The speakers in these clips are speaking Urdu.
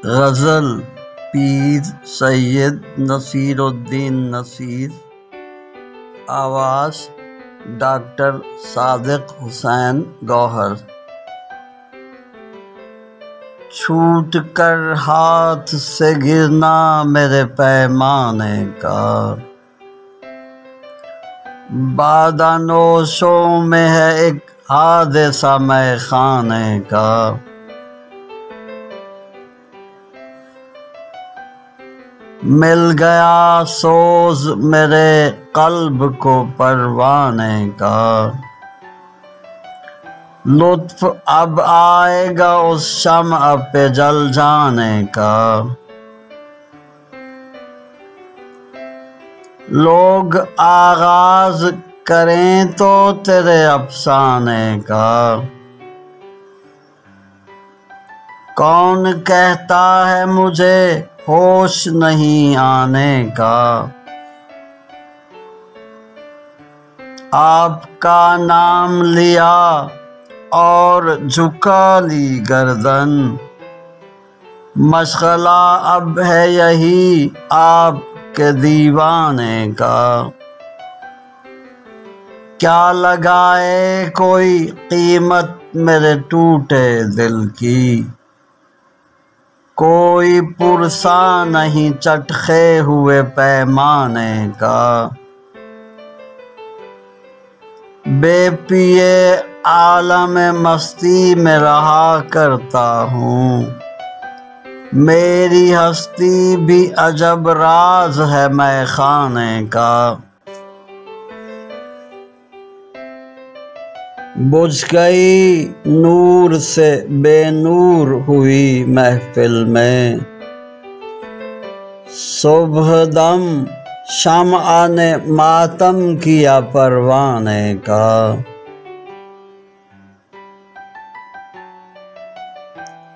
غزل پیر سید نصیر الدین نصیر، آواز ڈاکٹر صادق حسین گوہر۔ چھوٹ کر ہاتھ سے گرنا میرے پیمانے کا، بادہ نوشوں میں ہے ایک حادثہ مے خانے کا۔ مل گیا سوز میرے قلب کو پروانے کا، لطف اب آئے گا اس شمع پہ جل جانے کا۔ لوگ آغاز کریں تو تیرے افسانے کا، کون کہتا ہے مجھے ہوش نہیں آنے کا۔ آپ کا نام لیا اور جھکا لی گردن، مشغلہ اب ہے یہی آپ کے دیوانے کا۔ کیا لگائے کوئی قیمت میرے ٹوٹے دل کی، کوئی پرسا نہیں چٹخے ہوئے پیمانے کا۔ بے پیے عالم مستی میں رہا کرتا ہوں، میری ہستی بھی عجب راز ہے مے خانے کا۔ بجھ گئی نور سے بے نور ہوئی محفل میں، صبح دم شمع نے ماتم کیا پروانے کا۔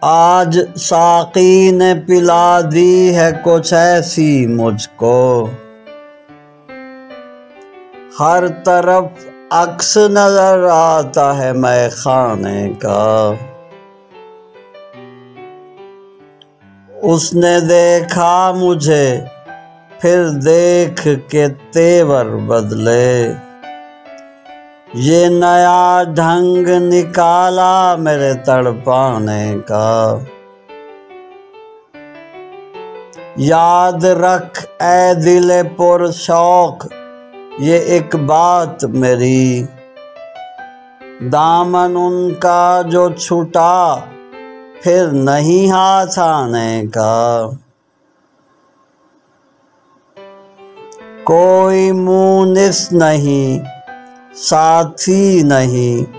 آج ساقی نے پلا دی ہے کچھ ایسی مجھ کو، ہر طرف عکس نظر آتا ہے مے خانے کا۔ اس نے دیکھا مجھے پھر دیکھ کے تیور بدلے، یہ نیا ڈھنگ نکالا میرے تڑپانے کا۔ یاد رکھ اے دل پر شوق یہ ایک بات میری، دامن ان کا جو چھٹا پھر نہیں ہاتھ آنے کا۔ کوئی مونس نہیں، ساتھی نہیں،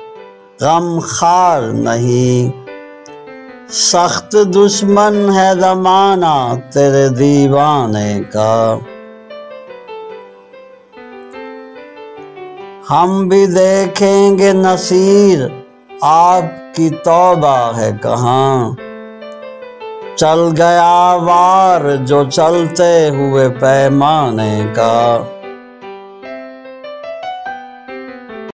غم خوار نہیں، سخت دشمن ہے زمانہ تیرے دیوانے کا۔ ہم بھی دیکھیں گے نصیر آپ کی توبہ ہے کہاں، چل گیا وار جو چلتے ہوئے پیمانے کا۔